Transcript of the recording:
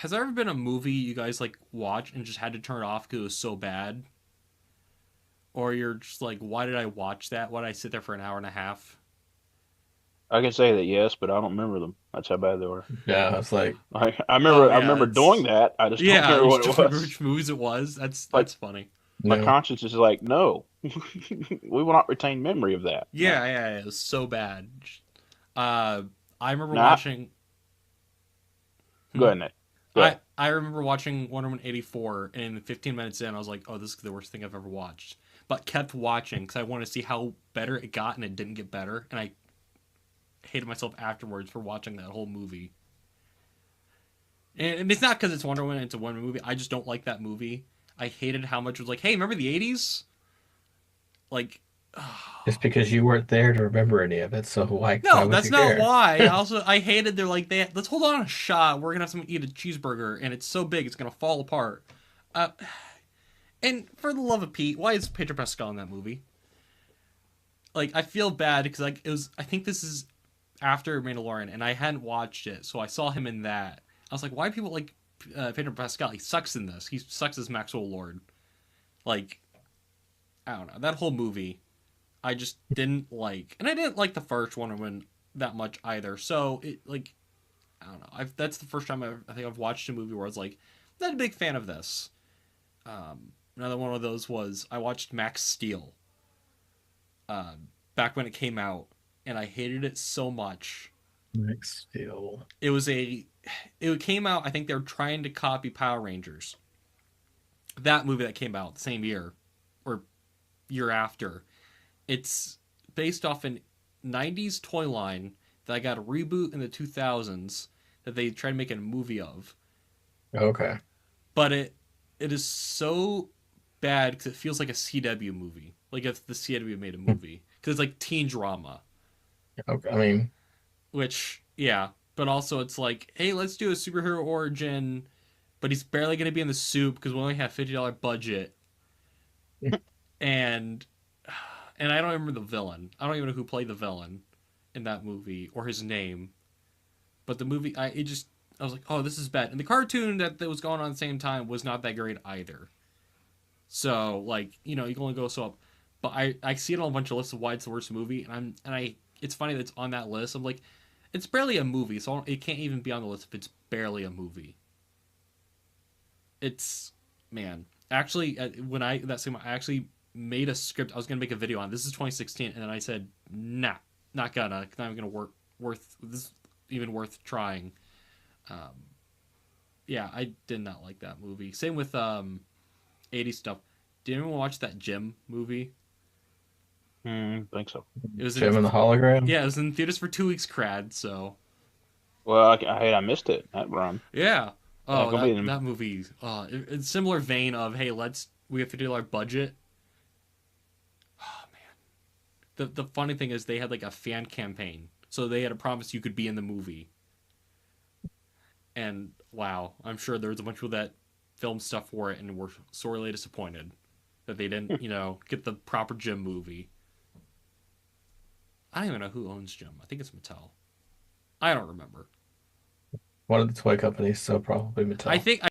has there ever been a movie you guys like watch and just had to turn it off because it was so bad? Or you're just like, why did I watch that? Why did I sit there for an hour and a half? I can say that yes, but I don't remember them. That's how bad they were. Yeah, it's like Like Oh I yeah, remember doing it's that. I just don't yeah. remember You what just it don't remember was. which movies it was. That's Like funny. my no. conscience is like, no, we will not retain memory of that. No. Yeah. It was so bad. Uh, I remember Now, watching. go Hmm? ahead, Nick. Go ahead. I remember watching Wonder Woman 84, and 15 minutes in, I was like, oh, this is the worst thing I've ever watched. But kept watching because I wanted to see how better it got, and it didn't get better. And I hated myself afterwards for watching that whole movie. And it's not because it's Wonder Woman, it's a Wonder Woman movie. I just don't like that movie. I hated how much it was like, hey, remember the 80s? Like, Just because you weren't there to remember any of it, so why no, would that's you not care? why. I hated they're like let's hold on a shot. We're gonna have someone eat a cheeseburger, and it's so big it's gonna fall apart. Uh, and for the love of Pete, why is Pedro Pascal in that movie? Like I feel bad because like it was. I think this is after Mandalorian, and I hadn't watched it, so I saw him in that. I was like, why do people like Pedro Pascal? He sucks in this. He sucks as Maxwell Lord. Like I don't know that whole movie. I just didn't like, and I didn't like the first Wonder Woman that much either. So it like I don't know. That's the first time I think I've watched a movie where I was like, not a big fan of this. Another one of those was I watched Max Steel uh, back when it came out, and I hated it so much. Next Steel. It was a it came out. I think they were trying to copy Power Rangers. That movie that came out the same year or year after. It's based off an '90s toy line that got a reboot in the 2000s that they tried to make a movie of. Okay. But it is so bad because it feels like a CW movie, like if the CW made a movie, because it's like teen drama. Okay. I mean, Which yeah, but also it's like, hey, let's do a superhero origin, but he's barely gonna be in the soup because we only have $50 budget, and I don't remember the villain. I don't even know who played the villain in that movie or his name. But the movie, I was like, oh, this is bad. And the cartoon that was going on at the same time was not that great either. So like, you can only go so up. But I see it on a bunch of lists of why it's the worst movie, it's funny that it's on that list. I'm like, it's barely a movie, so it can't even be on the list if it's barely a movie. It's man, actually, when I actually made a script. I was gonna make a video on this is 2016, and then I said, nah, not even gonna worth this even worth trying. Um, yeah, I did not like that movie. Same with 80s stuff. Did anyone watch that Jim movie? Think so. It was in Jim and the hologram. yeah, it was in theaters for 2 weeks. Crad. So Well, I missed it that run. yeah. Yeah, Oh, gonna be that in. that movie. It's similar vein of hey, we have $50 budget. Oh man. The funny thing is they had like a fan campaign, so they had a promise you could be in the movie. And wow, I'm sure there was a bunch of people that filmed stuff for it and were sorely disappointed that they didn't, get the proper Jim movie. I don't even know who owns Jim. I think it's Mattel. I don't remember. One of the toy companies, so probably I Mattel. think